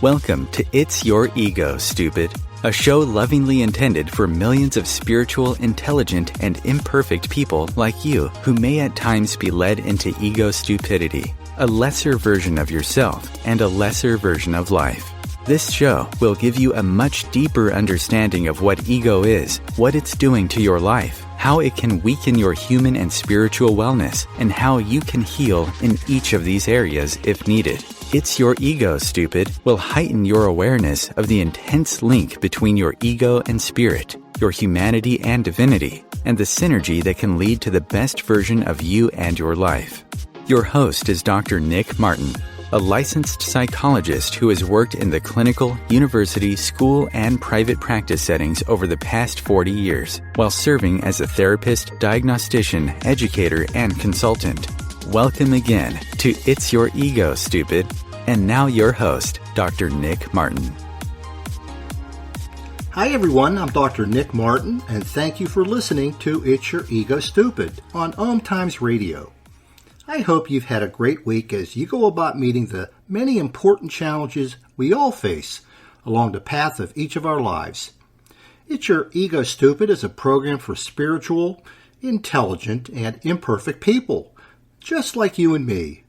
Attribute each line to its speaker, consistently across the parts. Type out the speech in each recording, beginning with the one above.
Speaker 1: Welcome to It's Your Ego, Stupid, a show lovingly intended for millions of spiritual, intelligent, and imperfect people like you who may at times be led into ego stupidity, a lesser version of yourself and a lesser version of life. This show will give you a much deeper understanding of what ego is, what it's doing to your life, how it can weaken your human and spiritual wellness, and how you can heal in each of these areas if needed. It's Your Ego, Stupid will heighten your awareness of the intense link between your ego and spirit, your humanity and divinity, and the synergy that can lead to the best version of you and your life. Your host is Dr. Nick Martin, a licensed psychologist who has worked in the clinical, university, school, and private practice settings over the past 40 years, while serving as a therapist, diagnostician, educator, and consultant. Welcome again to It's Your Ego, Stupid. And now your host, Dr. Nick Martin.
Speaker 2: Hi everyone, I'm Dr. Nick Martin, and thank you for listening to It's Your Ego, Stupid on OMTimes Radio. I hope you've had a great week as you go about meeting the many important challenges we all face along the path of each of our lives. It's Your Ego Stupid is a program for spiritual, intelligent, and imperfect people, just like you and me,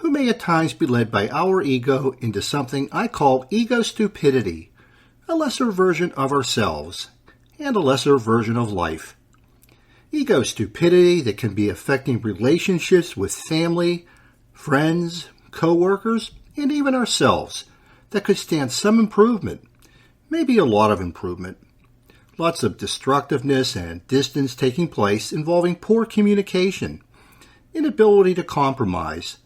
Speaker 2: who may at times be led by our ego into something I call ego stupidity, a lesser version of ourselves, and a lesser version of life. Ego stupidity that can be affecting relationships with family, friends, co-workers, and even ourselves that could stand some improvement, maybe a lot of improvement. Lots of destructiveness and distance taking place involving poor communication, inability to compromise,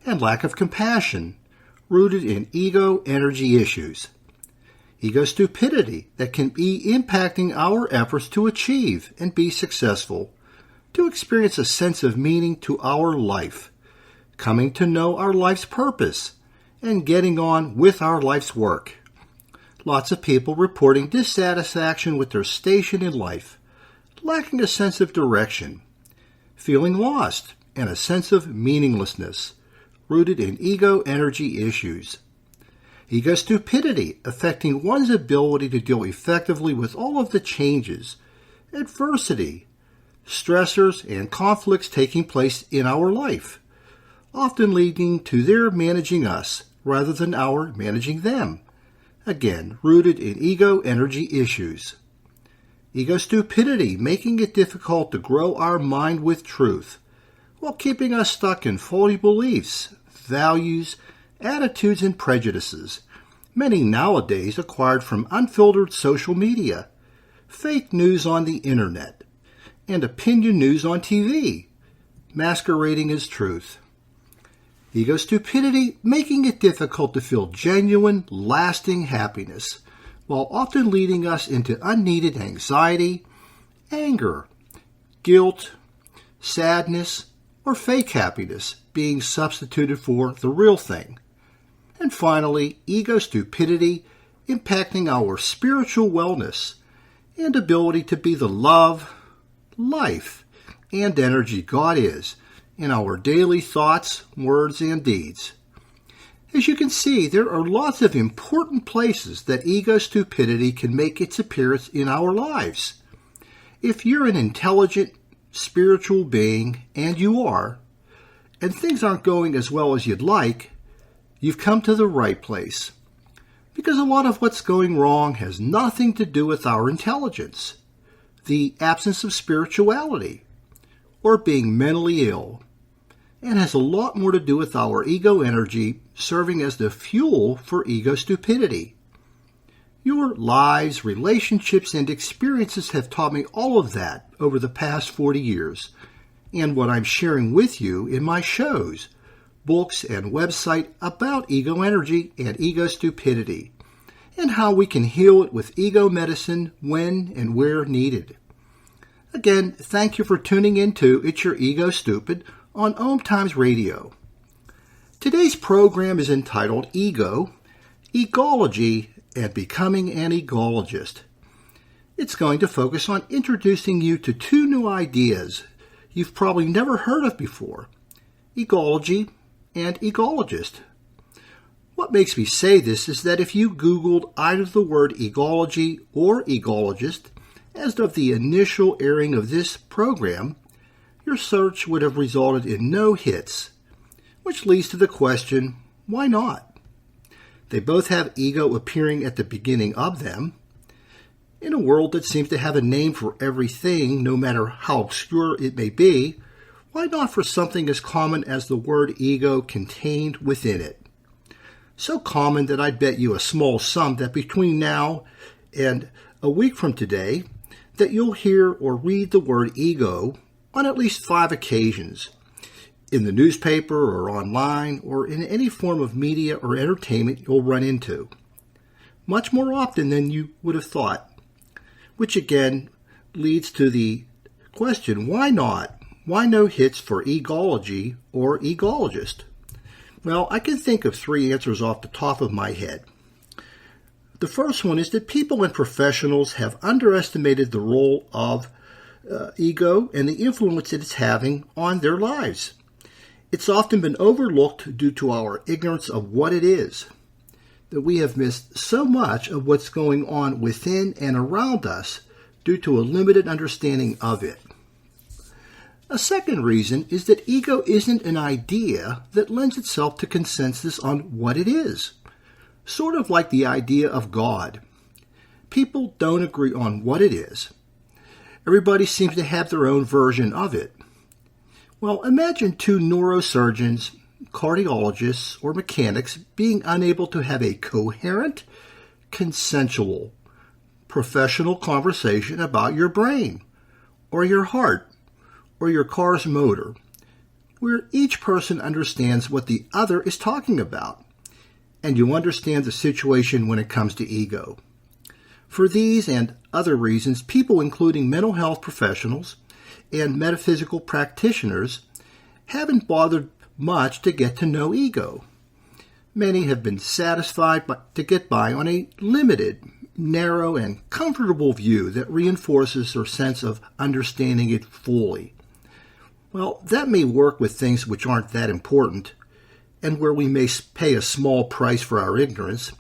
Speaker 2: and lack of compassion rooted in ego energy issues. Ego stupidity that can be impacting our efforts to achieve and be successful, to experience a sense of meaning to our life, coming to know our life's purpose, and getting on with our life's work. Lots of people reporting dissatisfaction with their station in life, lacking a sense of direction, feeling lost, and a sense of meaninglessness, rooted in ego energy issues. Ego stupidity affecting one's ability to deal effectively with all of the changes, adversity, stressors, and conflicts taking place in our life, often leading to their managing us rather than our managing them, again rooted in ego energy issues. Ego stupidity making it difficult to grow our mind with truth, while keeping us stuck in faulty beliefs, values, attitudes, and prejudices, many nowadays acquired from unfiltered social media, fake news on the internet, and opinion news on TV, masquerading as truth. Ego stupidity making it difficult to feel genuine, lasting happiness, while often leading us into unneeded anxiety, anger, guilt, sadness, or fake happiness being substituted for the real thing. And finally, ego stupidity impacting our spiritual wellness and ability to be the love, life, and energy God is in our daily thoughts, words, and deeds. As you can see, there are lots of important places that ego stupidity can make its appearance in our lives. If you're an intelligent, spiritual being, and you are, and things aren't going as well as you'd like, you've come to the right place. Because a lot of what's going wrong has nothing to do with our intelligence, the absence of spirituality, or being mentally ill, and has a lot more to do with our ego energy serving as the fuel for ego stupidity. Your lives, relationships, and experiences have taught me all of that over the past 40 years, and what I'm sharing with you in my shows, books, and website about ego energy and ego stupidity, and how we can heal it with ego medicine when and where needed. Again, thank you for tuning in to It's Your Ego Stupid on OMTimes Radio. Today's program is entitled Ego, Egology, and Becoming an Egologist. It's going to focus on introducing you to two new ideas you've probably never heard of before, Egology and Egologist. What makes me say this is that if you Googled either the word Egology or Egologist as of the initial airing of this program, your search would have resulted in no hits, which leads to the question, why not? They both have ego appearing at the beginning of them. In a world that seems to have a name for everything, no matter how obscure it may be, why not for something as common as the word ego contained within it? So common that I'd bet you a small sum that between now and a week from today, that you'll hear or read the word ego on at least 5 occasions, in the newspaper or online or in any form of media or entertainment you'll run into. Much more often than you would have thought, which again leads to the question, why not? Why no hits for Egology or Egologist? Well, I can think of 3 answers off the top of my head. The first one is that people and professionals have underestimated the role of ego and the influence it is having on their lives. It's often been overlooked due to our ignorance of what it is, that we have missed so much of what's going on within and around us due to a limited understanding of it. A second reason is that ego isn't an idea that lends itself to consensus on what it is, sort of like the idea of God. People don't agree on what it is. Everybody seems to have their own version of it. Well, imagine 2 neurosurgeons, cardiologists, or mechanics being unable to have a coherent, consensual, professional conversation about your brain, or your heart, or your car's motor, where each person understands what the other is talking about, and you understand the situation when it comes to ego. For these and other reasons, people including mental health professionals and metaphysical practitioners haven't bothered much to get to know ego. Many have been satisfied to get by on a limited, narrow, and comfortable view that reinforces their sense of understanding it fully. Well, that may work with things which aren't that important, and where we may pay a small price for our ignorance,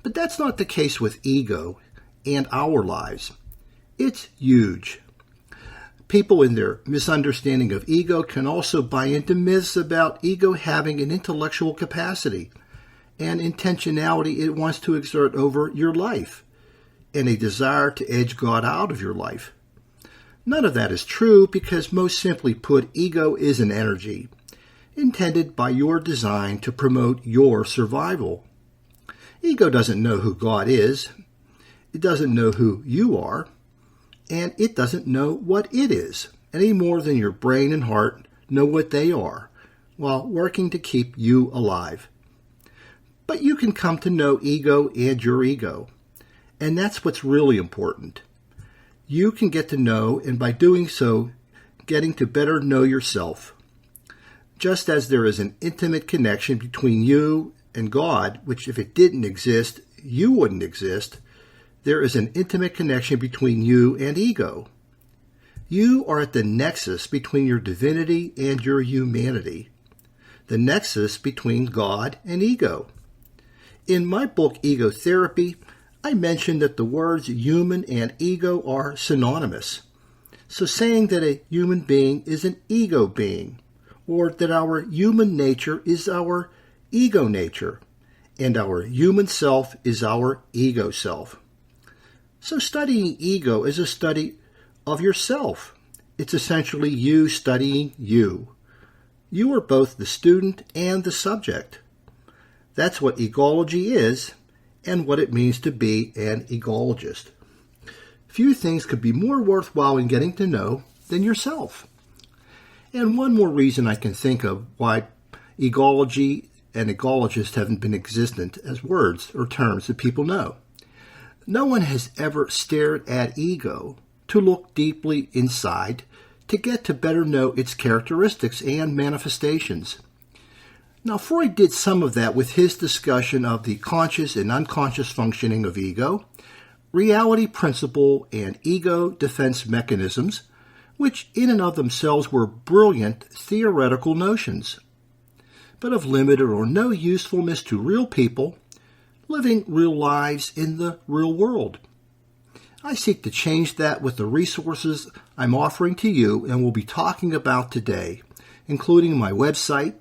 Speaker 2: but that's not the case with ego and our lives. It's huge. People in their misunderstanding of ego can also buy into myths about ego having an intellectual capacity and intentionality it wants to exert over your life, and a desire to edge God out of your life. None of that is true because, most simply put, ego is an energy intended by your design to promote your survival. Ego doesn't know who God is, it doesn't know who you are, and it doesn't know what it is, any more than your brain and heart know what they are, while working to keep you alive. But you can come to know ego and your ego, and that's what's really important. You can get to know, and by doing so, getting to better know yourself. Just as there is an intimate connection between you and God, which if it didn't exist, you wouldn't exist, there is an intimate connection between you and ego. You are at the nexus between your divinity and your humanity, the nexus between God and ego. In my book, Ego Therapy, I mentioned that the words human and ego are synonymous. So saying that a human being is an ego being, or that our human nature is our ego nature, and our human self is our ego self. So studying ego is a study of yourself. It's essentially you studying you. You are both the student and the subject. That's what egology is, and what it means to be an egologist. Few things could be more worthwhile in getting to know than yourself. And one more reason I can think of why egology and egologist haven't been existent as words or terms that people know. No one has ever stared at ego to look deeply inside to get to better know its characteristics and manifestations. Now, Freud did some of that with his discussion of the conscious and unconscious functioning of ego, reality principle, and ego defense mechanisms, which in and of themselves were brilliant theoretical notions. but of limited or no usefulness to real people living real lives in the real world. I seek to change that with the resources I'm offering to you and will be talking about today, including my website,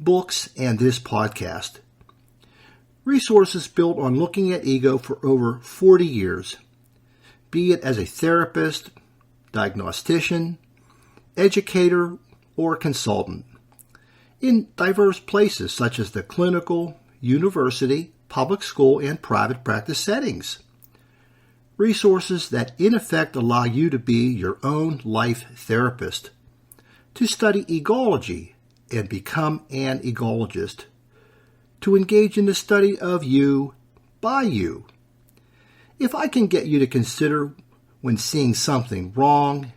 Speaker 2: books, and this podcast. Resources built on looking at ego for over 40 years, be it as a therapist, diagnostician, educator, or consultant, in diverse places such as the clinical, university, public school, and private practice settings. Resources that in effect allow you to be your own life therapist, to study egology and become an egologist, to engage in the study of you by you. If I can get you to consider when seeing something wrong,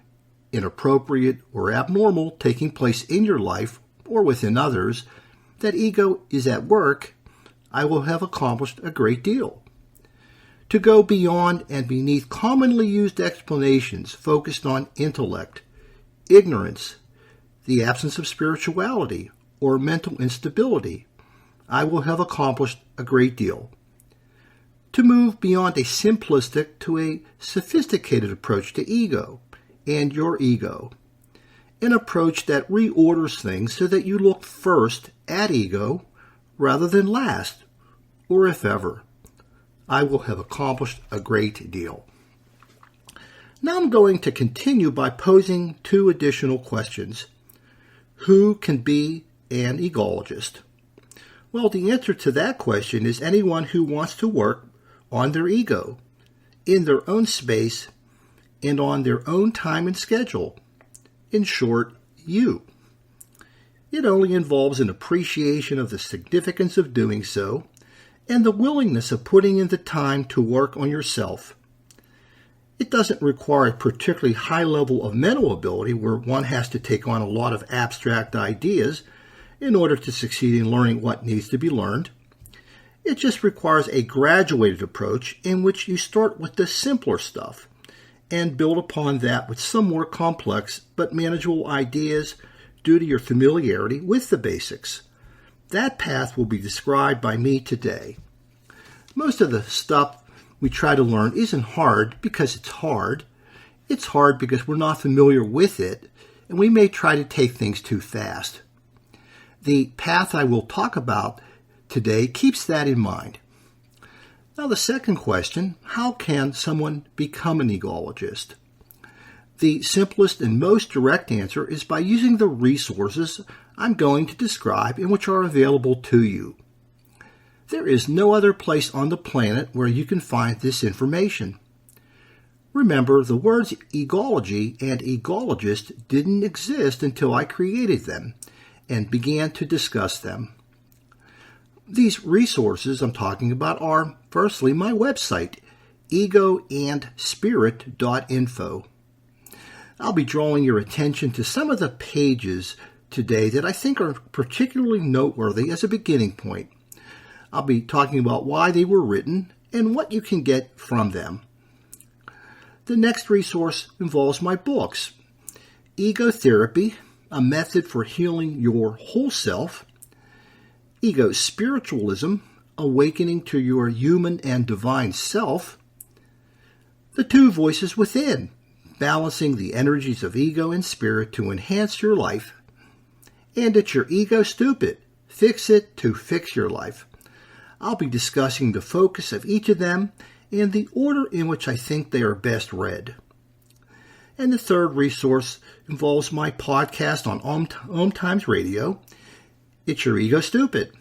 Speaker 2: inappropriate, or abnormal taking place in your life or within others, that ego is at work, I will have accomplished a great deal. To go beyond and beneath commonly used explanations focused on intellect, ignorance, the absence of spirituality, or mental instability, I will have accomplished a great deal. To move beyond a simplistic to a sophisticated approach to ego and your ego, an approach that reorders things so that you look first at ego rather than last, or if ever, I will have accomplished a great deal. Now I'm going to continue by posing two additional questions. Who can be an egologist? Well, the answer to that question is anyone who wants to work on their ego, in their own space, and on their own time and schedule. In short, you. It only involves an appreciation of the significance of doing so, and the willingness of putting in the time to work on yourself. It doesn't require a particularly high level of mental ability where one has to take on a lot of abstract ideas in order to succeed in learning what needs to be learned. It just requires a graduated approach in which you start with the simpler stuff and build upon that with some more complex but manageable ideas due to your familiarity with the basics. That path will be described by me today. Most of the stuff we try to learn isn't hard because it's hard. It's hard because we're not familiar with it, and we may try to take things too fast. The path I will talk about today keeps that in mind. Now the second question, how can someone become an egologist? The simplest and most direct answer is by using the resources I'm going to describe and which are available to you. There is no other place on the planet where you can find this information. Remember, the words egology and egologist didn't exist until I created them and began to discuss them. These resources I'm talking about are, firstly, my website, egoandspirit.info. I'll be drawing your attention to some of the pages today that I think are particularly noteworthy as a beginning point. I'll be talking about why they were written and what you can get from them. The next resource involves my books, Ego Therapy, a method for healing your whole self, Ego Spiritualism, awakening to your human and divine self, The Two Voices Within, balancing the energies of ego and spirit to enhance your life, and It's Your Ego Stupid, Fix It to Fix Your Life. I'll be discussing the focus of each of them and the order in which I think they are best read. And the third resource involves my podcast on OMTimes Radio, It's Your Ego Stupid.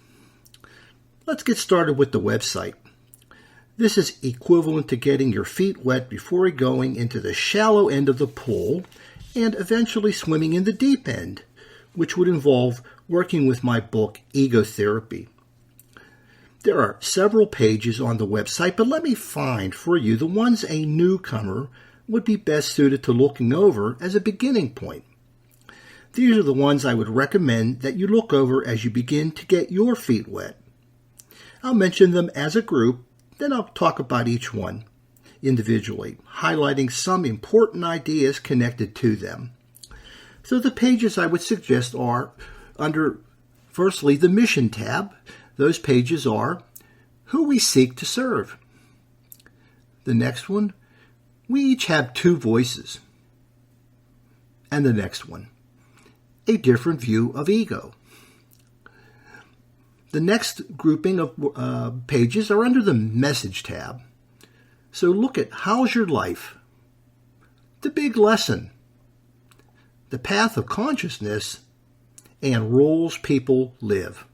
Speaker 2: Let's get started with the website. This is equivalent to getting your feet wet before going into the shallow end of the pool and eventually swimming in the deep end, which would involve working with my book, Ego Therapy. There are several pages on the website, but let me find for you the ones a newcomer would be best suited to looking over as a beginning point. These are the ones I would recommend that you look over as you begin to get your feet wet. I'll mention them as a group, then I'll talk about each one individually, highlighting some important ideas connected to them. So the pages I would suggest are under Firstly, the Mission tab. Those pages are who we seek to serve. The next one, we each have two voices. And the next one, a different view of ego. The next grouping of pages are under the Message tab. So look at how's your life? The big lesson, the path of consciousness, and roles people live.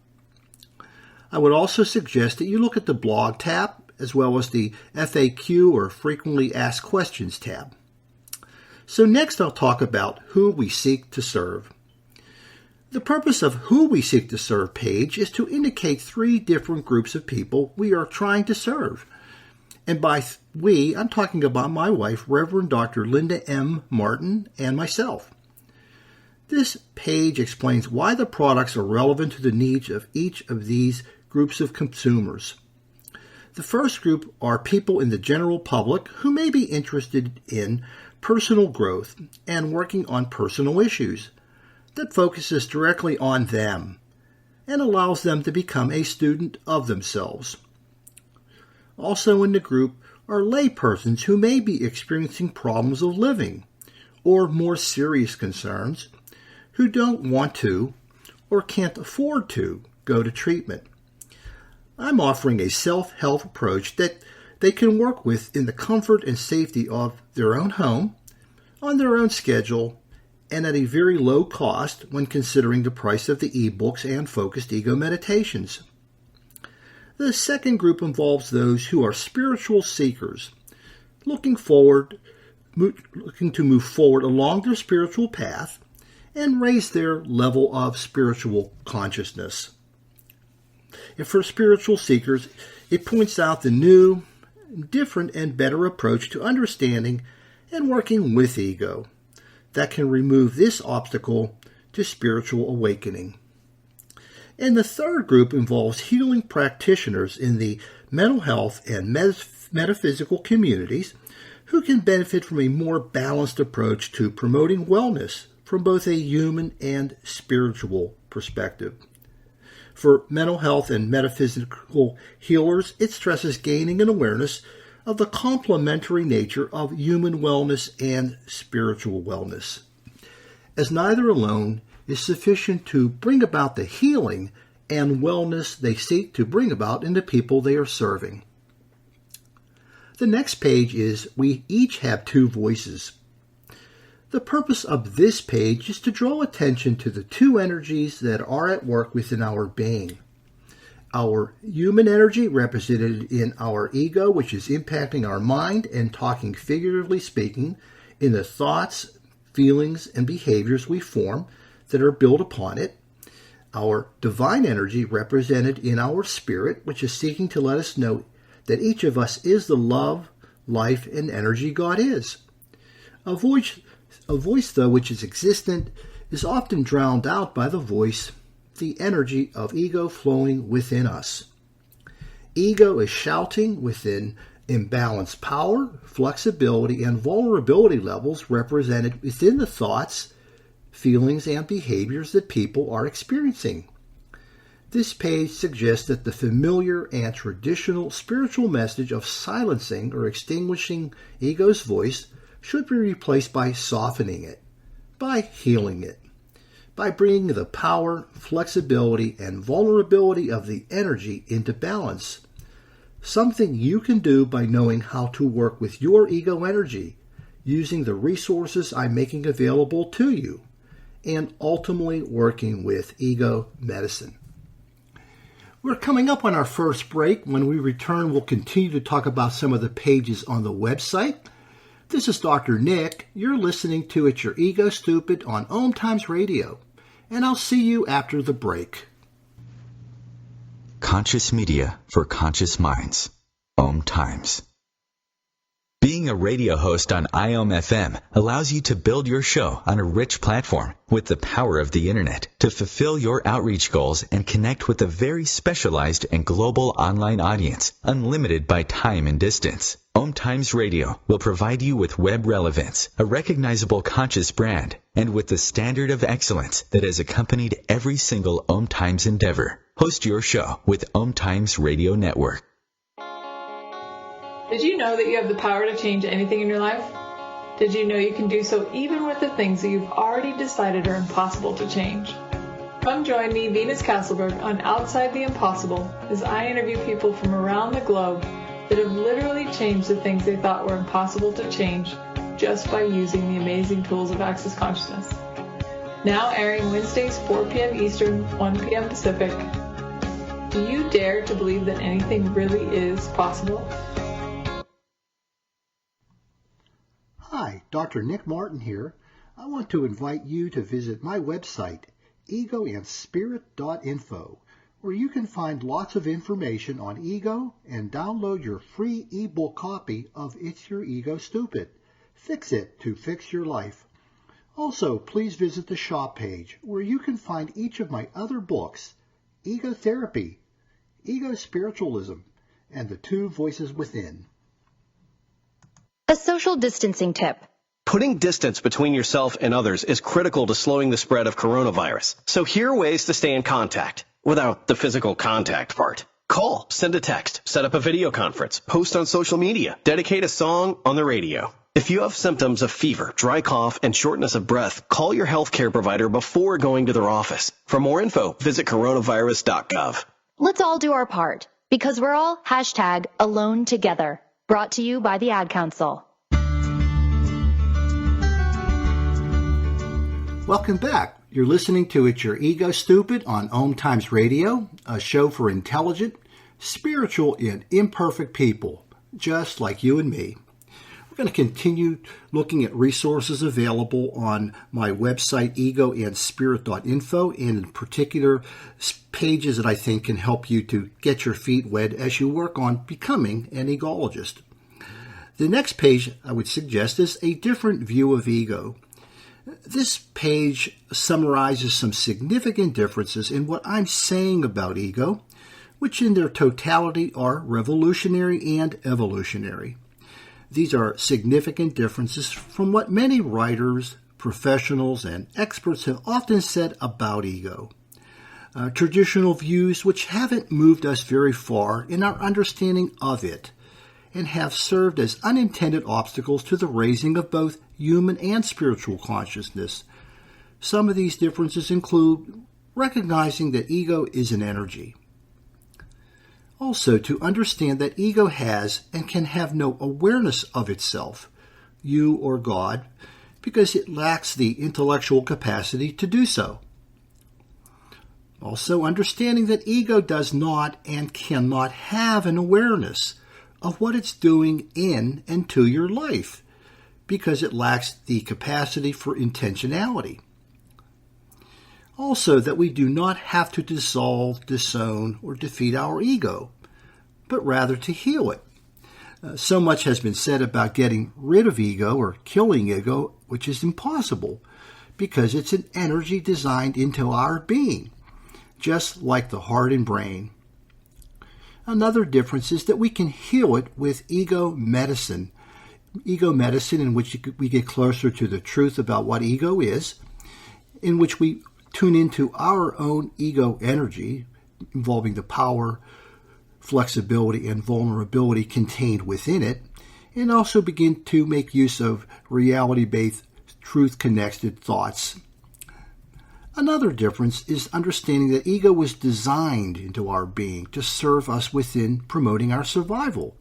Speaker 2: I would also suggest that you look at the Blog tab as well as the FAQ or Frequently Asked Questions tab. So next I'll talk about who we seek to serve. The purpose of Who We Seek to Serve page is to indicate three different groups of people we are trying to serve. And by we, I'm talking about my wife, Reverend Dr. Linda M. Martin, and myself. This page explains why the products are relevant to the needs of each of these groups of consumers. The first group are people in the general public who may be interested in personal growth and working on personal issues that focuses directly on them and allows them to become a student of themselves. Also in the group are laypersons who may be experiencing problems of living or more serious concerns who don't want to or can't afford to go to treatment. I'm offering a self-help approach that they can work with in the comfort and safety of their own home, on their own schedule, and at a very low cost when considering the price of the ebooks and focused ego meditations. The second group involves those who are spiritual seekers, looking to move forward along their spiritual path and raise their level of spiritual consciousness. And for spiritual seekers, it points out the new, different, and better approach to understanding and working with ego that can remove this obstacle to spiritual awakening. And the third group involves healing practitioners in the mental health and metaphysical communities who can benefit from a more balanced approach to promoting wellness from both a human and spiritual perspective. For mental health and metaphysical healers, it stresses gaining an awareness of the complementary nature of human wellness and spiritual wellness, as neither alone is sufficient to bring about the healing and wellness they seek to bring about in the people they are serving. The next page is We Each Have Two Voices. The purpose of this page is to draw attention to the two energies that are at work within our being. Our human energy represented in our ego, which is impacting our mind and talking figuratively speaking in the thoughts, feelings, and behaviors we form that are built upon it. Our divine energy represented in our spirit, which is seeking to let us know that each of us is the love, life, and energy God is. A voice, though, which is existent, is often drowned out by the energy of ego flowing within us. Ego is shouting within imbalanced power, flexibility, and vulnerability levels represented within the thoughts, feelings, and behaviors that people are experiencing. This page suggests that the familiar and traditional spiritual message of silencing or extinguishing ego's voice should be replaced by softening it, by healing it, by bringing the power, flexibility, and vulnerability of the energy into balance. Something you can do by knowing how to work with your ego energy, using the resources I'm making available to you, and ultimately working with ego medicine. We're coming up on our first break. When we return, we'll continue to talk about some of the pages on the website. This is Dr. Nick. You're listening to It's Your Ego Stupid on OMTimes Radio. And I'll see you after the break.
Speaker 1: Conscious media for conscious minds. OMTimes. Being a radio host on IOM-FM allows you to build your show on a rich platform with the power of the internet to fulfill your outreach goals and connect with a very specialized and global online audience, unlimited by time and distance. OMTimes Radio will provide you with web relevance, a recognizable conscious brand, and with the standard of excellence that has accompanied every single OMTimes endeavor. Host your show with OMTimes Radio Network.
Speaker 3: Did you know that you have the power to change anything in your life? Did you know you can do so even with the things that you've already decided are impossible to change? Come join me, Venus Castleberg, on Outside the Impossible as I interview people from around the globe that have literally changed the things they thought were impossible to change just by using the amazing tools of Access Consciousness. Now airing Wednesdays 4 p.m. Eastern, 1 p.m. Pacific. Do you dare to believe that anything really is possible?
Speaker 2: Hi, Dr. Nick Martin here. I want to invite you to visit my website, egoandspirit.info, where you can find lots of information on ego and download your free ebook copy of It's Your Ego Stupid. Fix it to fix your life. Also, please visit the shop page where you can find each of my other books, Ego Therapy, Ego Spiritualism, and The Two Voices Within.
Speaker 4: A social distancing tip.
Speaker 5: Putting distance between yourself and others is critical to slowing the spread of coronavirus. So here are ways to stay in contact without the physical contact part. Call, send a text, set up a video conference, post on social media, dedicate a song on the radio. If you have symptoms of fever, dry cough, and shortness of breath, call your healthcare provider before going to their office. For more info, visit coronavirus.gov.
Speaker 4: Let's all do our part, because we're all #AloneTogether. Brought to you by the Ad Council.
Speaker 2: Welcome back. You're listening to It's Your Ego Stupid on OMTimes Radio, a show for intelligent, spiritual, and imperfect people, just like you and me. We're going to continue looking at resources available on my website, egoandspirit.info, and in particular, pages that I think can help you to get your feet wet as you work on becoming an egologist. The next page I would suggest is a different view of ego. This page summarizes some significant differences in what I'm saying about ego, which in their totality are revolutionary and evolutionary. These are significant differences from what many writers, professionals, and experts have often said about ego. Traditional views which haven't moved us very far in our understanding of it and have served as unintended obstacles to the raising of both human and spiritual consciousness. Some of these differences include recognizing that ego is an energy. Also, to understand that ego has and can have no awareness of itself, you or God, because it lacks the intellectual capacity to do so. Also, understanding that ego does not and cannot have an awareness of what it's doing in and to your life, because it lacks the capacity for intentionality. Also, that we do not have to dissolve, disown, or defeat our ego, but rather to heal it. So much has been said about getting rid of ego or killing ego, which is impossible, because it's an energy designed into our being, just like the heart and brain. Another difference is that we can heal it with ego medicine in which we get closer to the truth about what ego is, in which we tune into our own ego energy, involving the power, flexibility, and vulnerability contained within it, and also begin to make use of reality-based, truth-connected thoughts. Another difference is understanding that ego was designed into our being to serve us within promoting our survival.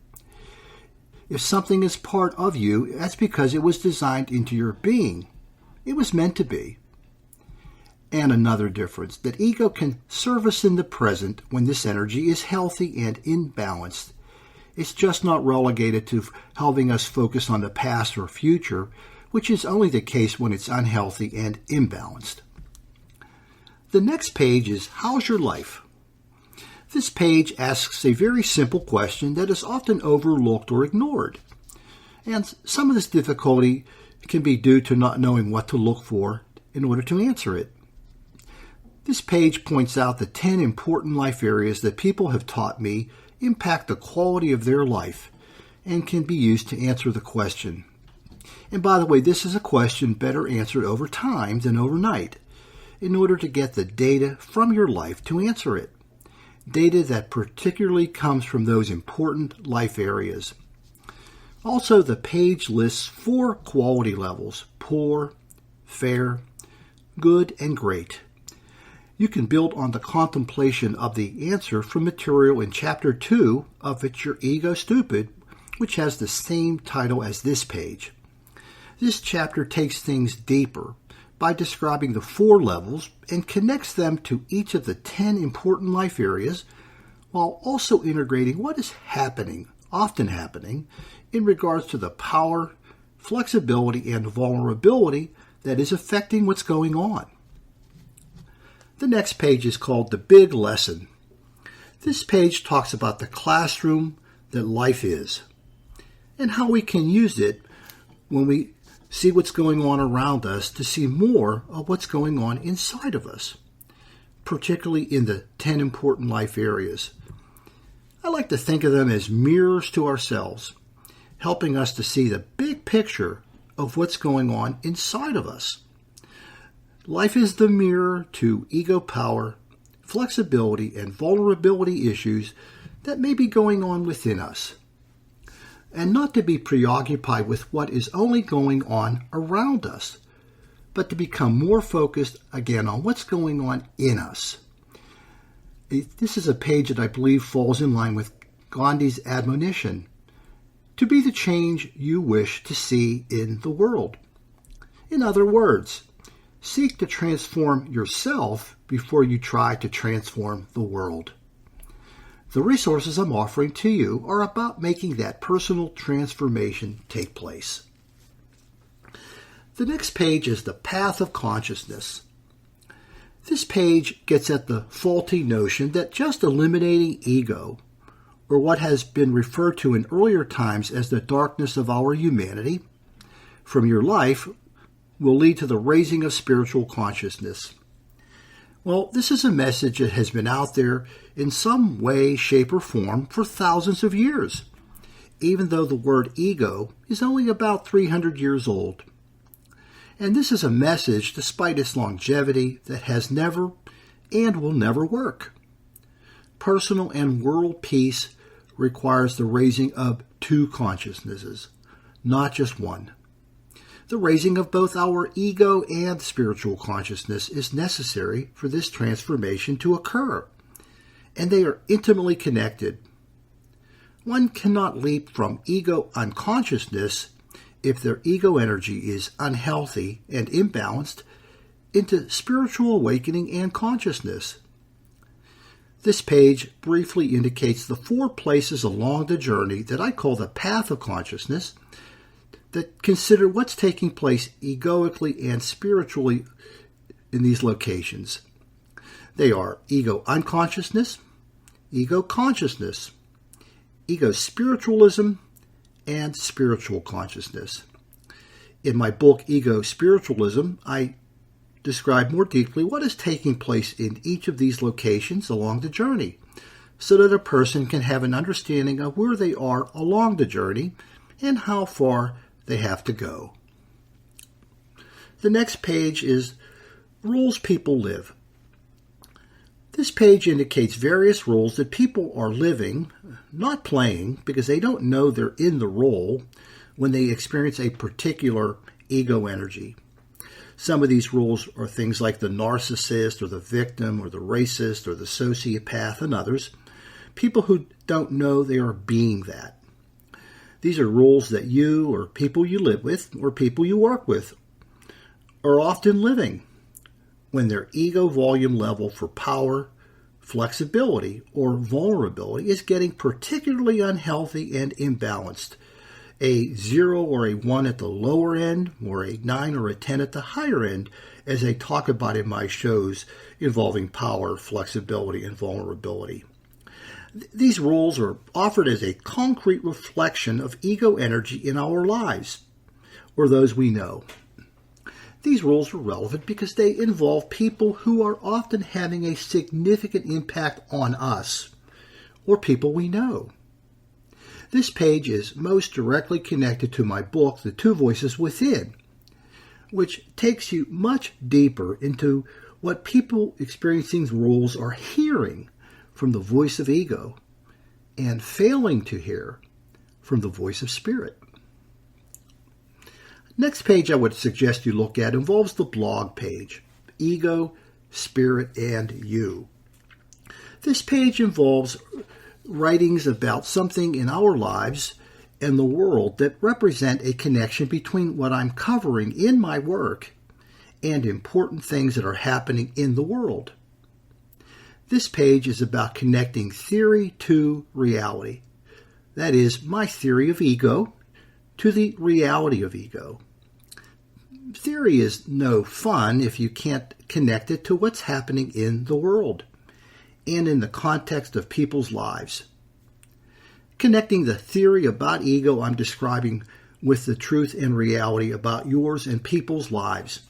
Speaker 2: If something is part of you, that's because it was designed into your being. It was meant to be. And another difference, that ego can serve us in the present when this energy is healthy and imbalanced. It's just not relegated to helping us focus on the past or future, which is only the case when it's unhealthy and imbalanced. The next page is, how's your life? This page asks a very simple question that is often overlooked or ignored. And some of this difficulty can be due to not knowing what to look for in order to answer it. This page points out the 10 important life areas that people have taught me impact the quality of their life and can be used to answer the question. And by the way, this is a question better answered over time than overnight in order to get the data from your life to answer it. Data that particularly comes from those important life areas. Also, the page lists 4 quality levels: poor, fair, good, and great. You can build on the contemplation of the answer from material in Chapter 2 of It's Your Ego Stupid, which has the same title as this page. This chapter takes things deeper by describing the 4 levels and connects them to each of the 10 important life areas, while also integrating what is often happening, in regards to the power, flexibility, and vulnerability that is affecting what's going on. The next page is called The Big Lesson. This page talks about the classroom that life is and how we can use it when we see what's going on around us to see more of what's going on inside of us, particularly in the 10 important life areas. I like to think of them as mirrors to ourselves, helping us to see the big picture of what's going on inside of us. Life is the mirror to ego power, flexibility, and vulnerability issues that may be going on within us. And not to be preoccupied with what is only going on around us, but to become more focused again on what's going on in us. This is a page that I believe falls in line with Gandhi's admonition to be the change you wish to see in the world. In other words, seek to transform yourself before you try to transform the world. The resources I'm offering to you are about making that personal transformation take place. The next page is the Path of Consciousness. This page gets at the faulty notion that just eliminating ego, or what has been referred to in earlier times as the darkness of our humanity, from your life will lead to the raising of spiritual consciousness. Well, this is a message that has been out there in some way, shape, or form for thousands of years, even though the word ego is only about 300 years old. And this is a message, despite its longevity, that has never and will never work. Personal and world peace requires the raising of 2 consciousnesses, not just one. The raising of both our ego and spiritual consciousness is necessary for this transformation to occur, and they are intimately connected. One cannot leap from ego unconsciousness if their ego energy is unhealthy and imbalanced into spiritual awakening and consciousness. This page briefly indicates the 4 places along the journey that I call the Path of Consciousness that consider what's taking place egoically and spiritually in these locations. They are ego unconsciousness, ego consciousness, ego spiritualism, and spiritual consciousness. In my book, Ego Spiritualism, I describe more deeply what is taking place in each of these locations along the journey, so that a person can have an understanding of where they are along the journey and how far they have to go. The next page is Rules People Live. This page indicates various roles that people are living, not playing, because they don't know they're in the role when they experience a particular ego energy. Some of these roles are things like the narcissist or the victim or the racist or the sociopath and others, people who don't know they are being that. These are roles that you or people you live with or people you work with are often living when their ego volume level for power, flexibility, or vulnerability is getting particularly unhealthy and imbalanced. A 0 or a 1 at the lower end, or a 9 or a 10 at the higher end, as I talk about in my shows involving power, flexibility, and vulnerability. These rules are offered as a concrete reflection of ego energy in our lives, or those we know. These rules are relevant because they involve people who are often having a significant impact on us, or people we know. This page is most directly connected to my book, The Two Voices Within, which takes you much deeper into what people experiencing rules are hearing from the voice of ego and failing to hear from the voice of spirit. Next page I would suggest you look at involves the blog page, Ego, Spirit, and You. This page involves writings about something in our lives and the world that represent a connection between what I'm covering in my work and important things that are happening in the world. This page is about connecting theory to reality. That is, my theory of ego to the reality of ego. Theory is no fun if you can't connect it to what's happening in the world and in the context of people's lives. Connecting the theory about ego I'm describing with the truth and reality about yours and people's lives.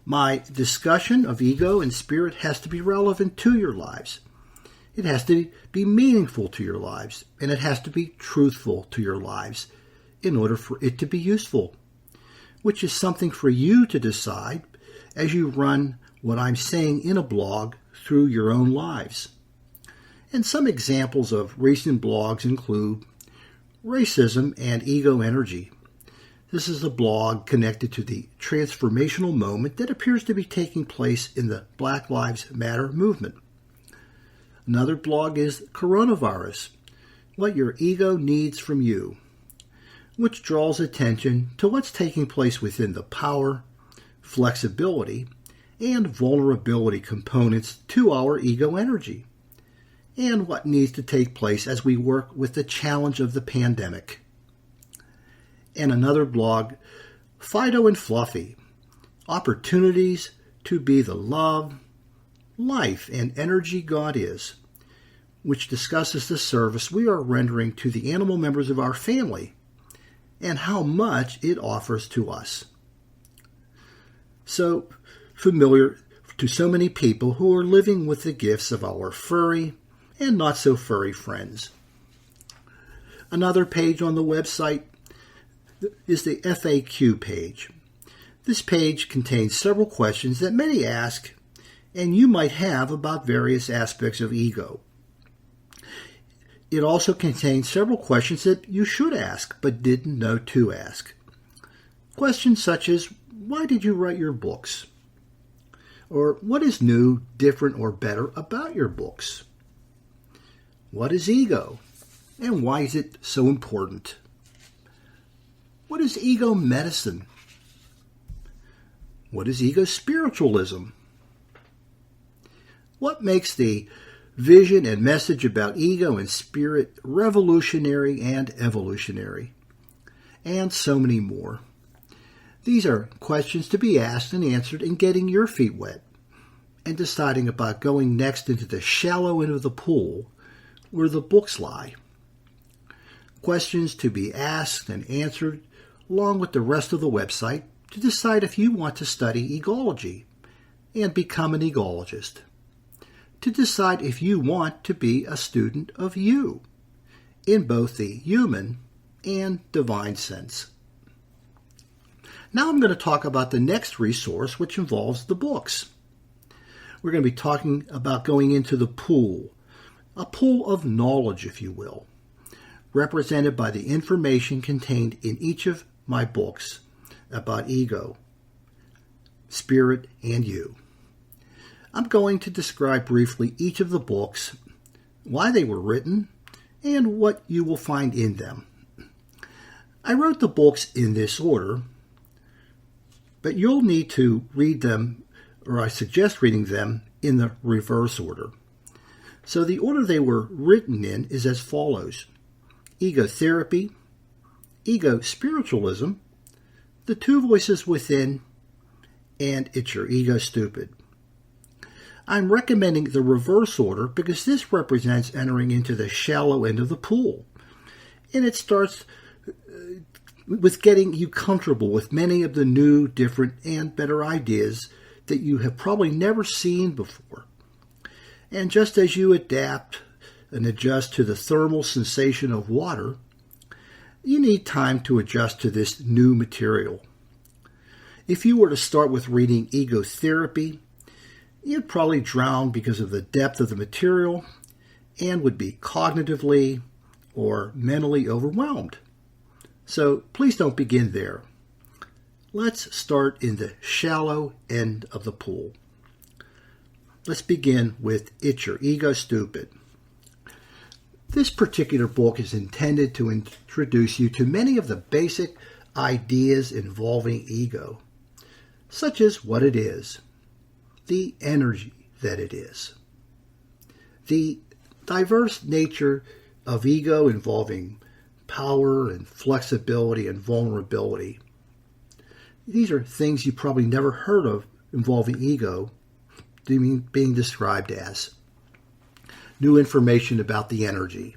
Speaker 2: My discussion of ego and spirit has to be relevant to your lives. It has to be meaningful to your lives, and it has to be truthful to your lives in order for it to be useful, which is something for you to decide as you run what I'm saying in a blog through your own lives. And some examples of recent blogs include Racism and Ego Energy. This is a blog connected to the transformational moment that appears to be taking place in the Black Lives Matter movement. Another blog is Coronavirus, What Your Ego Needs from You, which draws attention to what's taking place within the power, flexibility, and vulnerability components to our ego energy, and what needs to take place as we work with the challenge of the pandemic. And another blog, Fido and Fluffy, Opportunities to be the love, life, and energy God is, which discusses the service we are rendering to the animal members of our family and how much it offers to us. So familiar to so many people who are living with the gifts of our furry and not so furry friends. Another page on the website is the FAQ page. This page contains several questions that many ask and you might have about various aspects of ego. It also contains several questions that you should ask but didn't know to ask. Questions such as, why did you write your books? Or what is new, different, or better about your books? What is ego, and why is it so important? What is ego medicine? What is ego spiritualism? What makes the vision and message about ego and spirit revolutionary and evolutionary? And so many more. These are questions to be asked and answered in getting your feet wet and deciding about going next into the shallow end of the pool where the books lie. Questions to be asked and answered along with the rest of the website to decide if you want to study Egology and become an Egologist. To decide if you want to be a student of you in both the human and divine sense. Now I'm going to talk about the next resource, which involves the books. We're going to be talking about going into the pool, a pool of knowledge, if you will, represented by the information contained in each of my books about ego, spirit, and you. I'm going to describe briefly each of the books, why they were written, and what you will find in them. I wrote the books in this order, but you'll need to read them, or I suggest reading them, in the reverse order. So the order they were written in is as follows: Ego Therapy, Ego Spiritualism, The Two Voices Within, and It's Your Ego Stupid. I'm recommending the reverse order because this represents entering into the shallow end of the pool. And it starts with getting you comfortable with many of the new, different, and better ideas that you have probably never seen before. And just as you adapt and adjust to the thermal sensation of water, you need time to adjust to this new material. If you were to start with reading Ego Therapy, you'd probably drown because of the depth of the material and would be cognitively or mentally overwhelmed. So please don't begin there. Let's start in the shallow end of the pool. Let's begin with It's Your Ego Stupid. This particular book is intended to introduce you to many of the basic ideas involving ego, such as what it is, the energy that it is, the diverse nature of ego involving power and flexibility and vulnerability. These are things you probably never heard of involving ego being described as. New information about the energy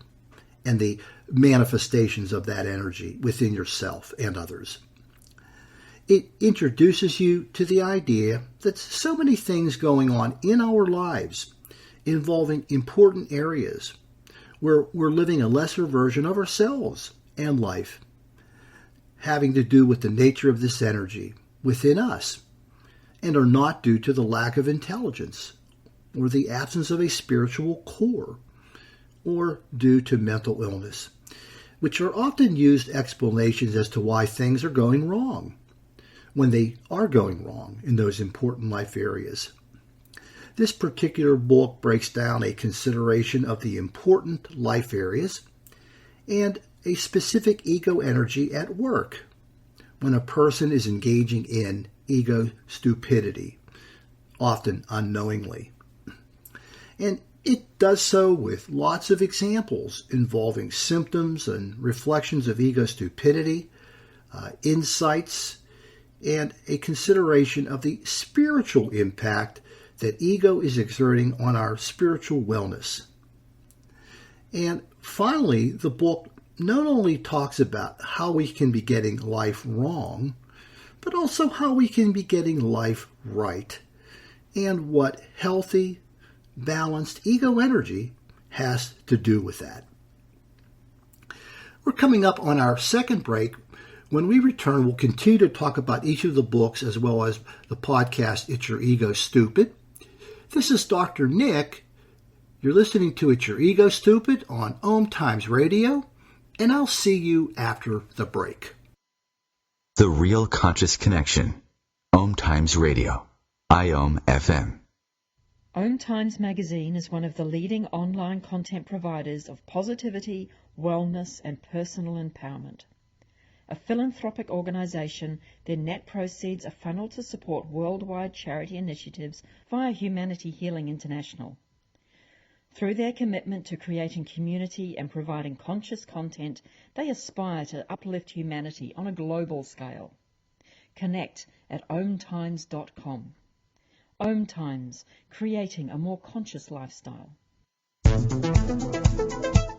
Speaker 2: and the manifestations of that energy within yourself and others. It introduces you to the idea that so many things going on in our lives involving important areas where we're living a lesser version of ourselves and life, having to do with the nature of this energy within us, and are not due to the lack of intelligence or the absence of a spiritual core, or due to mental illness, which are often used explanations as to why things are going wrong, when they are going wrong in those important life areas. This particular book breaks down a consideration of the important life areas and a specific ego energy at work when a person is engaging in ego stupidity, often unknowingly. And it does so with lots of examples involving symptoms and reflections of ego stupidity, insights, and a consideration of the spiritual impact that ego is exerting on our spiritual wellness. And finally, the book not only talks about how we can be getting life wrong, but also how we can be getting life right, and what healthy, balanced ego energy has to do with that. We're coming up on our second break. When we return, we'll continue to talk about each of the books as well as the podcast, It's Your Ego Stupid. This is Dr. Nick. You're listening to It's Your Ego Stupid on OMTimes Radio, and I'll see you after the break.
Speaker 1: The Real Conscious Connection. OMTimes Radio. IOM FM.
Speaker 6: OMTimes magazine is one of the leading online content providers of positivity, wellness, and personal empowerment. A philanthropic organization, their net proceeds are funneled to support worldwide charity initiatives via Humanity Healing International. Through their commitment to creating community and providing conscious content, they aspire to uplift humanity on a global scale. Connect at omtimes.com. OMTimes, creating a more conscious lifestyle.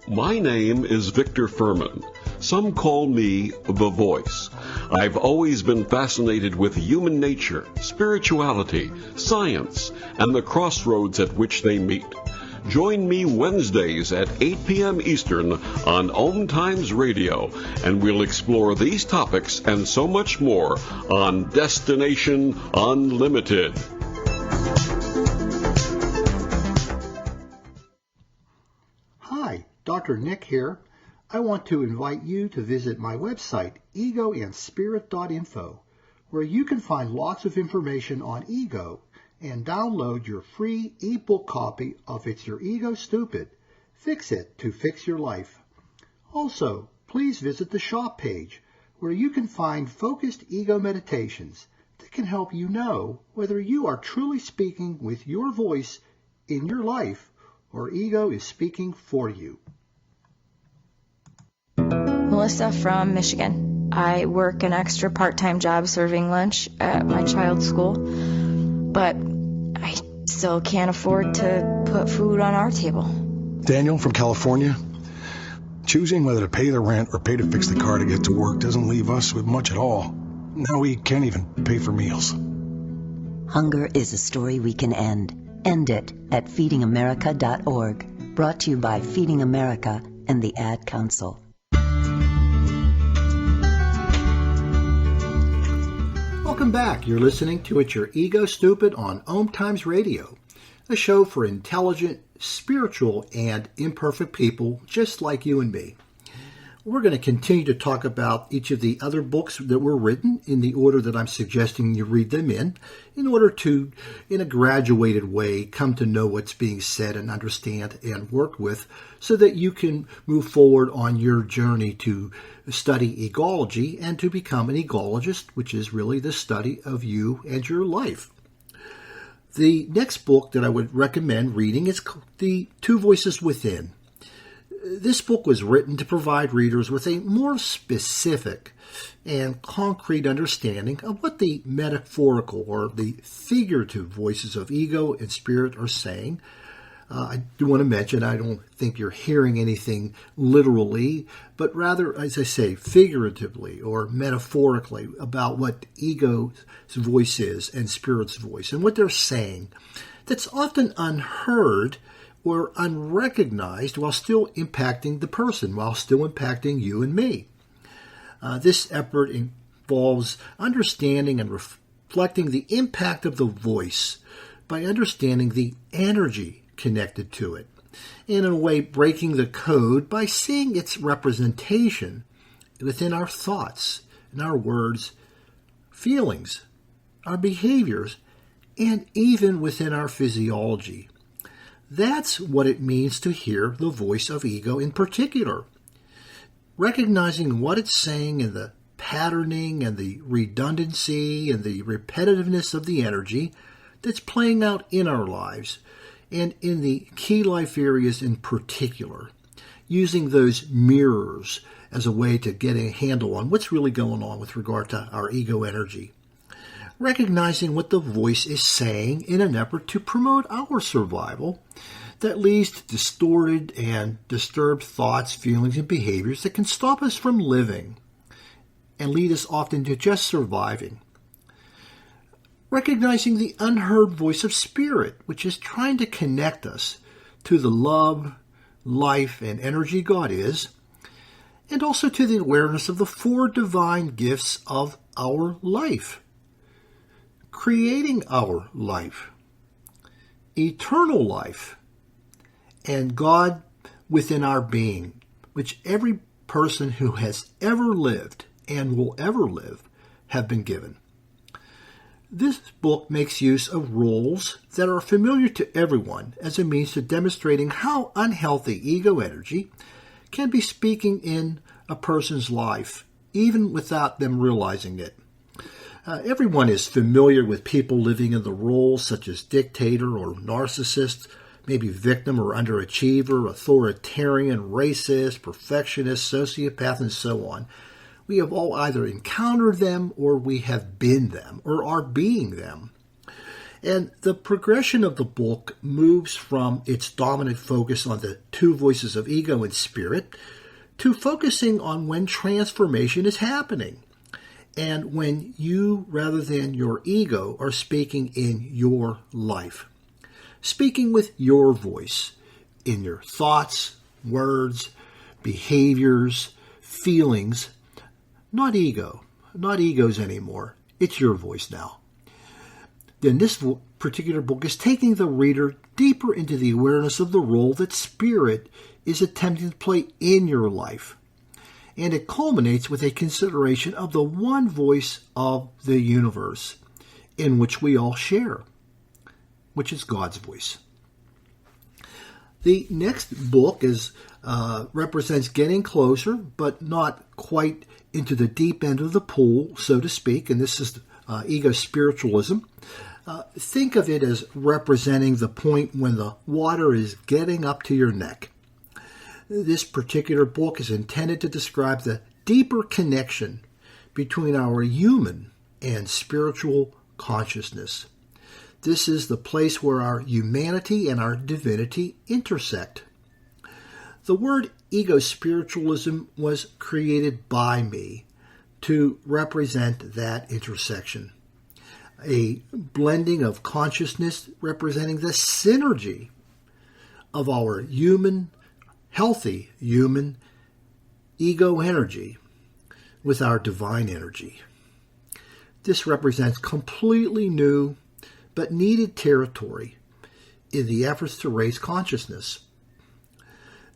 Speaker 7: My name is Victor Furman. Some call me the Voice. I've always been fascinated with human nature, spirituality, science, and the crossroads at which they meet. Join me Wednesdays at 8 p.m. Eastern on OMTimes Radio, and we'll explore these topics and so much more on Destination Unlimited.
Speaker 2: Hi, Dr. Nick here. I want to invite you to visit my website, egoandspirit.info, where you can find lots of information on ego and download your free ebook copy of It's Your Ego Stupid. Fix it to fix your life. Also, please visit the shop page, where you can find focused ego meditations that can help you know whether you are truly speaking with your voice in your life or ego is speaking for you.
Speaker 8: Melissa from Michigan. I work an extra part-time job serving lunch at my child's school, but I still can't afford to put food on our table.
Speaker 9: Daniel from California. Choosing whether to pay the rent or pay to fix the car to get to work doesn't leave us with much at all. Now we can't even pay for meals.
Speaker 10: Hunger is a story we can end. End it at feedingamerica.org. Brought to you by Feeding America and the Ad Council.
Speaker 2: Welcome back. You're listening to It's Your Ego Stupid on OMTimes Radio, a show for intelligent, spiritual, and imperfect people just like you and me. We're going to continue to talk about each of the other books that were written in the order that I'm suggesting you read them in order to, in a graduated way, come to know what's being said and understand and work with so that you can move forward on your journey to study egology and to become an egologist, which is really the study of you and your life. The next book that I would recommend reading is The Two Voices Within. This book was written to provide readers with a more specific and concrete understanding of what the metaphorical or the figurative voices of ego and spirit are saying. I do want to mention, I don't think you're hearing anything literally, but rather, as I say, figuratively or metaphorically about what ego's voice is and spirit's voice and what they're saying. That's often unheard or unrecognized while still impacting the person, while still impacting you and me. This effort involves understanding and reflecting the impact of the voice by understanding the energy connected to it, and in a way breaking the code by seeing its representation within our thoughts and our words, feelings, our behaviors, and even within our physiology. That's what it means to hear the voice of ego in particular. Recognizing what it's saying and the patterning and the redundancy and the repetitiveness of the energy that's playing out in our lives and in the key life areas in particular. Using those mirrors as a way to get a handle on what's really going on with regard to our ego energy. Recognizing what the voice is saying in an effort to promote our survival that leads to distorted and disturbed thoughts, feelings, and behaviors that can stop us from living and lead us often to just surviving. Recognizing the unheard voice of spirit, which is trying to connect us to the love, life, and energy God is, and also to the awareness of the four divine gifts of our life. Creating our life, eternal life, and God within our being, which every person who has ever lived and will ever live have been given. This book makes use of rules that are familiar to everyone as a means to demonstrating how unhealthy ego energy can be speaking in a person's life, even without them realizing it. Everyone is familiar with people living in the roles such as dictator or narcissist, maybe victim or underachiever, authoritarian, racist, perfectionist, sociopath, and so on. We have all either encountered them or we have been them or are being them. And the progression of the book moves from its dominant focus on the two voices of ego and spirit to focusing on when transformation is happening. And when you, rather than your ego, are speaking in your life. Speaking with your voice in your thoughts, words, behaviors, feelings. Not ego. Not egos anymore. It's your voice now. Then this particular book is taking the reader deeper into the awareness of the role that spirit is attempting to play in your life. And it culminates with a consideration of the one voice of the universe in which we all share, which is God's voice. The next book represents getting closer, but not quite into the deep end of the pool, so to speak, and this is Ego Spiritualism. Think of it as representing the point when the water is getting up to your neck. This particular book is intended to describe the deeper connection between our human and spiritual consciousness. This is the place where our humanity and our divinity intersect. The word ego spiritualism was created by me to represent that intersection. A blending of consciousness representing the synergy of our healthy human ego energy with our divine energy. This represents completely new but needed territory in the efforts to raise consciousness.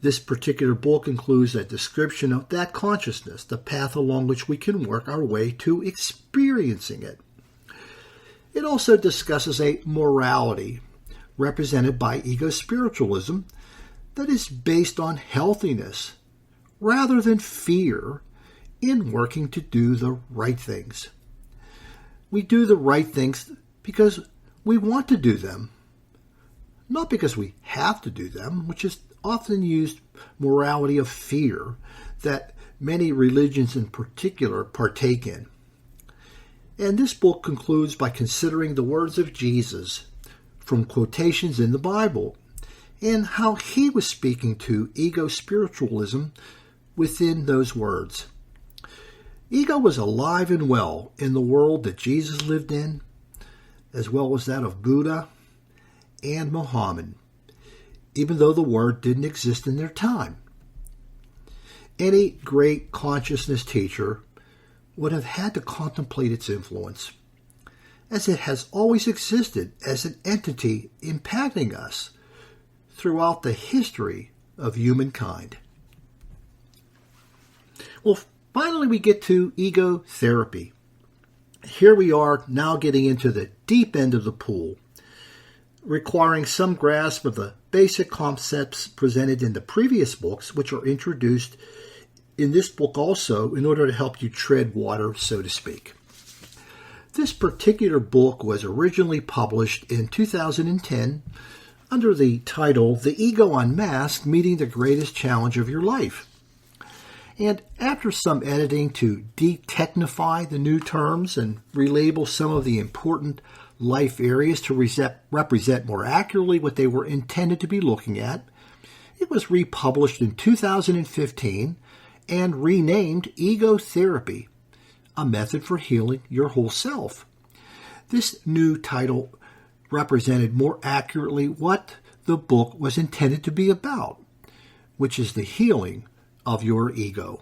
Speaker 2: This particular book includes a description of that consciousness, the path along which we can work our way to experiencing it. It also discusses a morality represented by ego spiritualism that is based on healthiness rather than fear in working to do the right things. We do the right things because we want to do them, not because we have to do them, which is often used morality of fear that many religions in particular partake in. And this book concludes by considering the words of Jesus from quotations in the Bible and how he was speaking to ego spiritualism within those words. Ego was alive and well in the world that Jesus lived in, as well as that of Buddha and Muhammad, even though the word didn't exist in their time. Any great consciousness teacher would have had to contemplate its influence, as it has always existed as an entity impacting us throughout the history of humankind. Well, finally we get to ego therapy. Here we are now getting into the deep end of the pool, requiring some grasp of the basic concepts presented in the previous books, which are introduced in this book also in order to help you tread water, so to speak. This particular book was originally published in 2010 under the title The Ego Unmasked, Meeting the Greatest Challenge of Your Life. And after some editing to de-technify the new terms and relabel some of the important life areas to represent more accurately what they were intended to be looking at, it was republished in 2015 and renamed Ego Therapy, a method for healing your whole self. This new title represented more accurately what the book was intended to be about, which is the healing of your ego.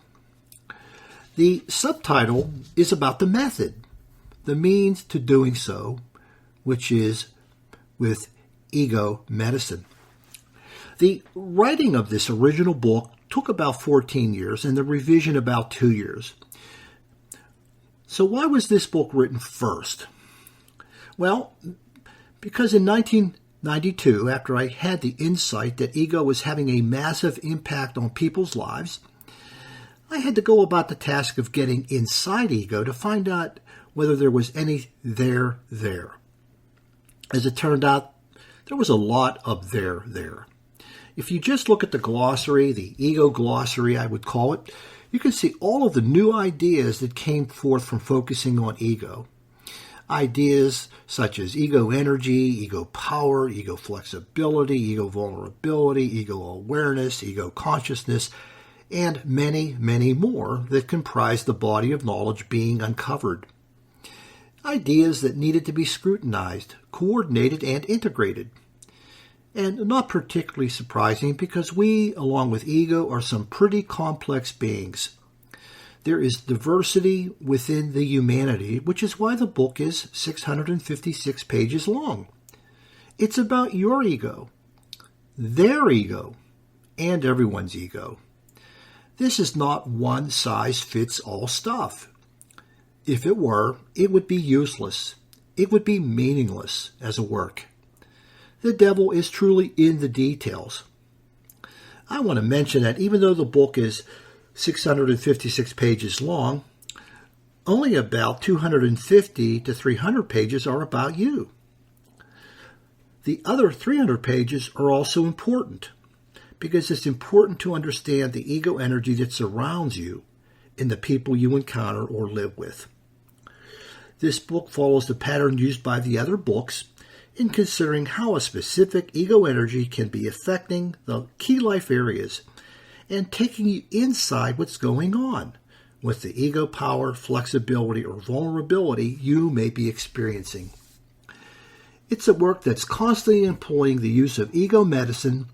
Speaker 2: The subtitle is about the method, the means to doing so, which is with ego medicine. The writing of this original book took about 14 years and the revision about 2 years. So why was this book written first? Well, because in 1992, after I had the insight that ego was having a massive impact on people's lives, I had to go about the task of getting inside ego to find out whether there was any there. As it turned out, there was a lot of there. If you just look at the glossary, the ego glossary I would call it, you can see all of the new ideas that came forth from focusing on ego. Ideas such as ego energy, ego power, ego flexibility, ego vulnerability, ego awareness, ego consciousness, and many, many more that comprise the body of knowledge being uncovered. Ideas that needed to be scrutinized, coordinated, and integrated. And not particularly surprising because we, along with ego, are some pretty complex beings. There is diversity within the humanity, which is why the book is 656 pages long. It's about your ego, their ego, and everyone's ego. This is not one-size-fits-all stuff. If it were, it would be useless. It would be meaningless as a work. The devil is truly in the details. I want to mention that even though the book is 656 pages long, only about 250 to 300 pages are about you. The other 300 pages are also important because it's important to understand the ego energy that surrounds you in the people you encounter or live with. This book follows the pattern used by the other books in considering how a specific ego energy can be affecting the key life areas and taking you inside what's going on with the ego power, flexibility, or vulnerability you may be experiencing. It's a work that's constantly employing the use of ego medicine,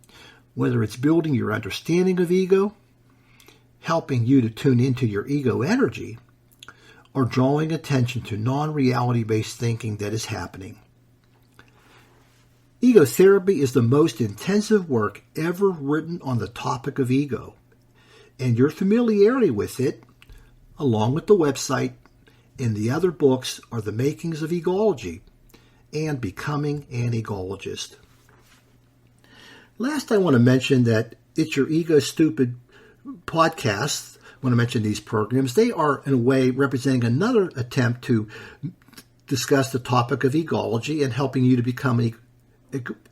Speaker 2: whether it's building your understanding of ego, helping you to tune into your ego energy, or drawing attention to non-reality-based thinking that is happening. Ego therapy is the most intensive work ever written on the topic of ego, and your familiarity with it, along with the website and the other books, are the makings of Egology and becoming an Egologist. Last, I want to mention that It's Your Ego Stupid podcasts. When I mention these programs, they are in a way representing another attempt to discuss the topic of Egology and helping you to become an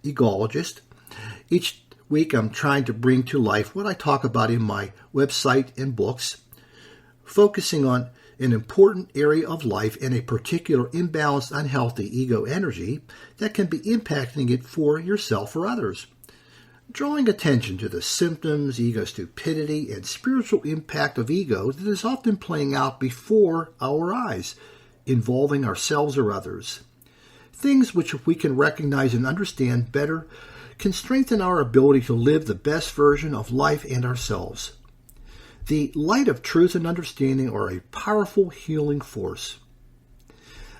Speaker 2: Egologist. Each week I'm trying to bring to life what I talk about in my website and books, focusing on an important area of life and a particular imbalanced, unhealthy ego energy that can be impacting it for yourself or others. Drawing attention to the symptoms, ego stupidity, and spiritual impact of ego that is often playing out before our eyes, involving ourselves or others. Things which, if we can recognize and understand better, can strengthen our ability to live the best version of life and ourselves. The light of truth and understanding are a powerful healing force.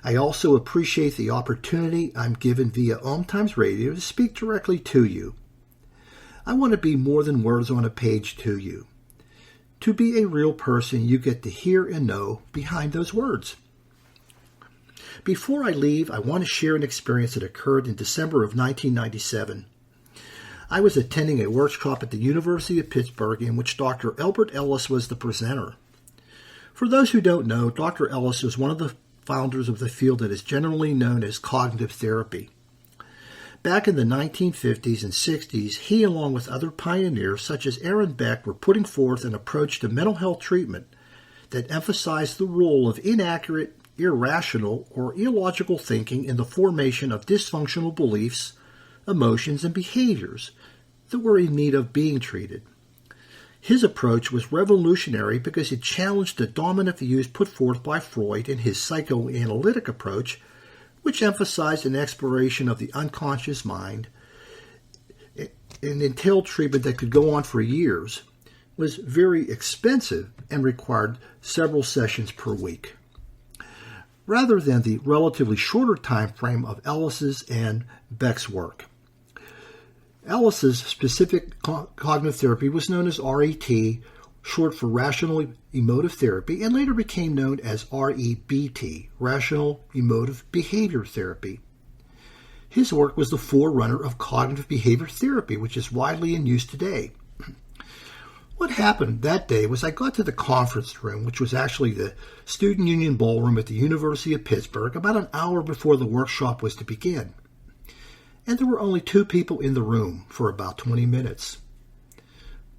Speaker 2: I also appreciate the opportunity I'm given via OMTimes Radio to speak directly to you. I want to be more than words on a page to you. To be a real person, you get to hear and know behind those words. Before I leave, I want to share an experience that occurred in December of 1997. I was attending a workshop at the University of Pittsburgh in which Dr. Albert Ellis was the presenter. For those who don't know, Dr. Ellis was one of the founders of the field that is generally known as cognitive therapy. Back in the 1950s and 60s, he, along with other pioneers such as Aaron Beck, were putting forth an approach to mental health treatment that emphasized the role of inaccurate, irrational, or illogical thinking in the formation of dysfunctional beliefs, emotions, and behaviors that were in need of being treated. His approach was revolutionary because it challenged the dominant views put forth by Freud in his psychoanalytic approach, which emphasized an exploration of the unconscious mind. An entailed treatment that could go on for years, was very expensive and required several sessions per week, rather than the relatively shorter time frame of Ellis's and Beck's work. Ellis's specific cognitive therapy was known as RET, short for Rational Emotive Therapy, and later became known as REBT, Rational Emotive Behavior Therapy. His work was the forerunner of cognitive behavior therapy, which is widely in use today. What happened that day was I got to the conference room, which was actually the Student Union Ballroom at the University of Pittsburgh, about an hour before the workshop was to begin. And there were only 2 people in the room for about 20 minutes.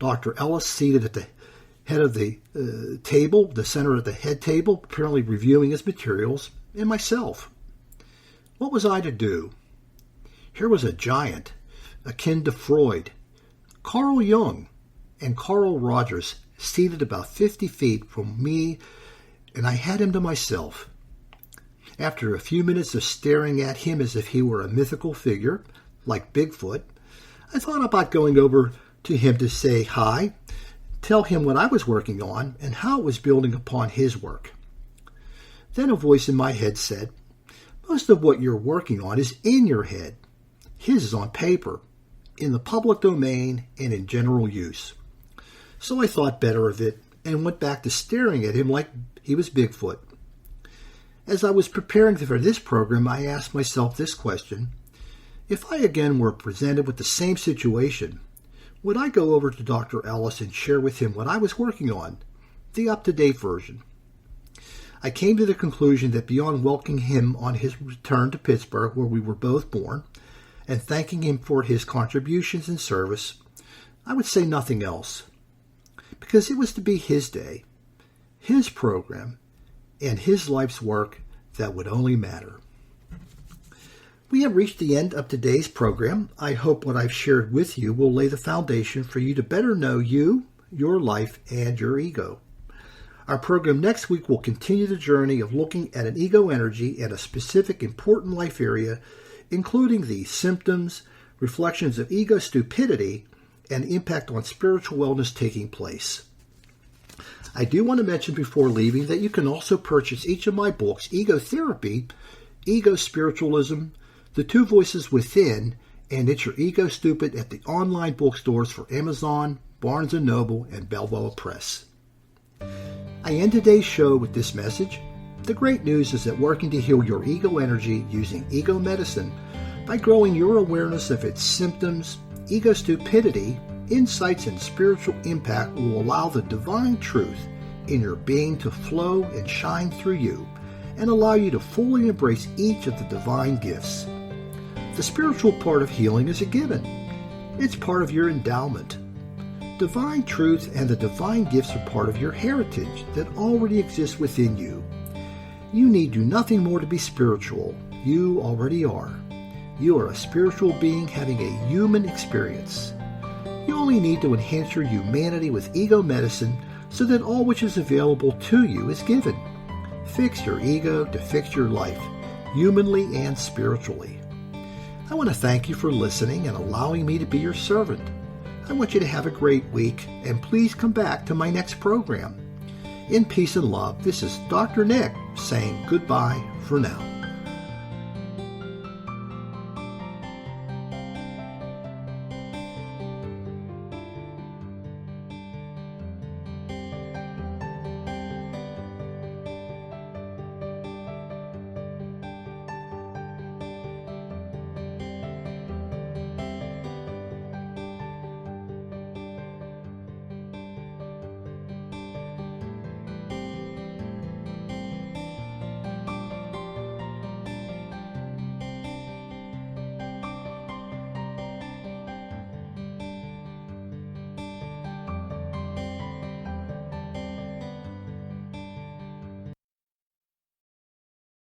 Speaker 2: Dr. Ellis, seated at the head of the table, the center of the head table, apparently reviewing his materials, and myself. What was I to do? Here was a giant, akin to Freud, Carl Jung, and Carl Rogers, seated about 50 feet from me, and I had him to myself. After a few minutes of staring at him as if he were a mythical figure, like Bigfoot, I thought about going over to him to say hi, tell him what I was working on and how it was building upon his work. Then a voice in my head said, "Most of what you're working on is in your head. His is on paper, in the public domain, and in general use." So I thought better of it and went back to staring at him like he was Bigfoot. As I was preparing for this program, I asked myself this question: if I again were presented with the same situation, would I go over to Dr. Ellis and share with him what I was working on, the up-to-date version? I came to the conclusion that beyond welcoming him on his return to Pittsburgh, where we were both born, and thanking him for his contributions and service, I would say nothing else, because it was to be his day, his program, and his life's work that would only matter. We have reached the end of today's program. I hope what I've shared with you will lay the foundation for you to better know you, your life, and your ego. Our program next week will continue the journey of looking at an ego energy and a specific important life area, including the symptoms, reflections of ego stupidity, and impact on spiritual wellness taking place. I do want to mention before leaving that you can also purchase each of my books, Ego Therapy, Ego Spiritualism, The Two Voices Within, and It's Your Ego Stupid at the online bookstores for Amazon, Barnes & Noble, and Balboa Press. I end today's show with this message. The great news is that working to heal your ego energy using ego medicine by growing your awareness of its symptoms, ego stupidity, insights, and spiritual impact will allow the divine truth in your being to flow and shine through you and allow you to fully embrace each of the divine gifts. The spiritual part of healing is a given. It's part of your endowment. Divine truth and the divine gifts are part of your heritage that already exists within you. You need do nothing more to be spiritual. You already are. You are a spiritual being having a human experience. You only need to enhance your humanity with ego medicine so that all which is available to you is given. Fix your ego to fix your life, humanly and spiritually. I want to thank you for listening and allowing me to be your servant. I want you to have a great week, and please come back to my next program. In peace and love, this is Dr. Nick saying goodbye for now.